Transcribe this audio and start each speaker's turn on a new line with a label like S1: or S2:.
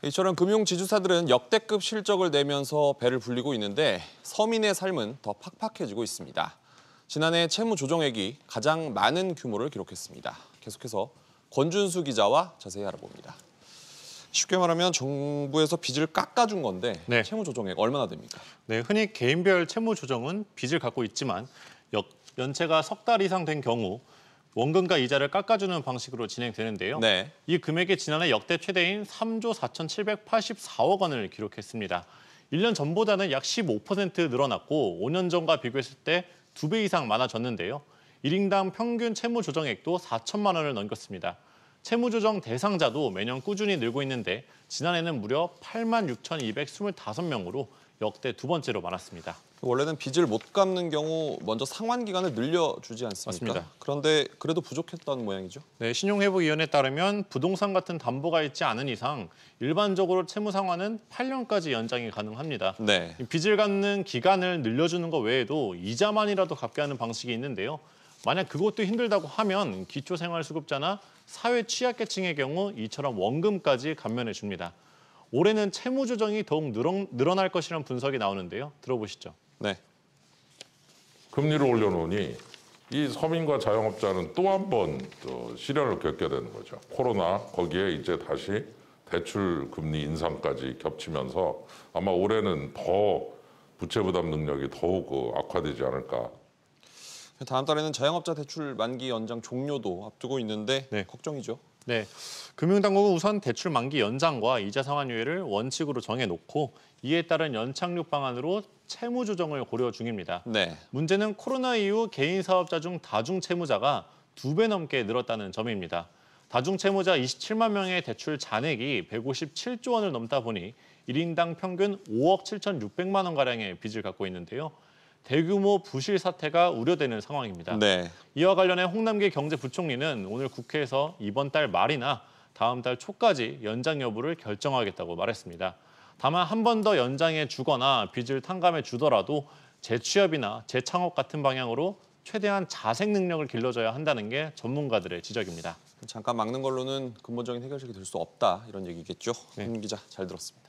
S1: 이처럼 금융지주사들은 역대급 실적을 내면서 배를 불리고 있는데 서민의 삶은 더 팍팍해지고 있습니다. 지난해 채무조정액이 가장 많은 규모를 기록했습니다. 계속해서 권준수 기자와 자세히 알아봅니다. 쉽게 말하면 정부에서 빚을 깎아준 건데
S2: 네.
S1: 채무조정액 얼마나 됩니까?
S2: 네, 흔히 개인별 채무 조정은 빚을 갖고 있지만 연체가 석 달 이상 된 경우 원금과 이자를 깎아주는 방식으로 진행되는데요.
S1: 네.
S2: 이 금액이 지난해 역대 최대인 3조 4,784억 원을 기록했습니다. 1년 전보다는 약 15% 늘어났고 5년 전과 비교했을 때 2배 이상 많아졌는데요. 1인당 평균 채무 조정액도 4천만 원을 넘겼습니다. 채무조정 대상자도 매년 꾸준히 늘고 있는데 지난해는 무려 86,225명으로 역대 두 번째로 많았습니다.
S1: 원래는 빚을 못 갚는 경우 먼저 상환 기간을 늘려주지 않습니까?
S2: 맞습니다.
S1: 그런데 그래도 부족했던 모양이죠?
S2: 네, 신용회복위원회에 따르면 부동산 같은 담보가 있지 않은 이상 일반적으로 채무 상환은 8년까지 연장이 가능합니다.
S1: 네.
S2: 빚을 갚는 기간을 늘려주는 것 외에도 이자만이라도 갚게 하는 방식이 있는데요. 만약 그것도 힘들다고 하면 기초생활수급자나 사회 취약계층의 경우 이처럼 원금까지 감면해 줍니다. 올해는 채무 조정이 더욱 늘어날 것이라는 분석이 나오는데요. 들어보시죠.
S1: 네.
S3: 금리를 올려놓으니 이 서민과 자영업자는 또 한 번 시련을 겪게 되는 거죠. 코로나 거기에 이제 다시 대출 금리 인상까지 겹치면서 아마 올해는 더 부채 부담 능력이 더욱 악화되지 않을까.
S1: 다음 달에는 자영업자 대출 만기 연장 종료도 앞두고 있는데
S2: 네.
S1: 걱정이죠.
S2: 네, 금융당국은 우선 대출 만기 연장과 이자 상환 유예를 원칙으로 정해놓고 이에 따른 연착륙 방안으로 채무 조정을 고려 중입니다.
S1: 네.
S2: 문제는 코로나 이후 개인 사업자 중 다중 채무자가 2배 넘게 늘었다는 점입니다. 다중 채무자 27만 명의 대출 잔액이 157조 원을 넘다 보니 1인당 평균 5억 7,600만 원가량의 빚을 갖고 있는데요. 대규모 부실 사태가 우려되는 상황입니다.
S1: 네.
S2: 이와 관련해 홍남기 경제부총리는 오늘 국회에서 이번 달 말이나 다음 달 초까지 연장 여부를 결정하겠다고 말했습니다. 다만 한 번 더 연장해 주거나 빚을 탕감해 주더라도 재취업이나 재창업 같은 방향으로 최대한 자생 능력을 길러줘야 한다는 게 전문가들의 지적입니다.
S1: 잠깐 막는 걸로는 근본적인 해결책이 될 수 없다 이런 얘기겠죠.
S2: 네.
S1: 김 기자 잘 들었습니다.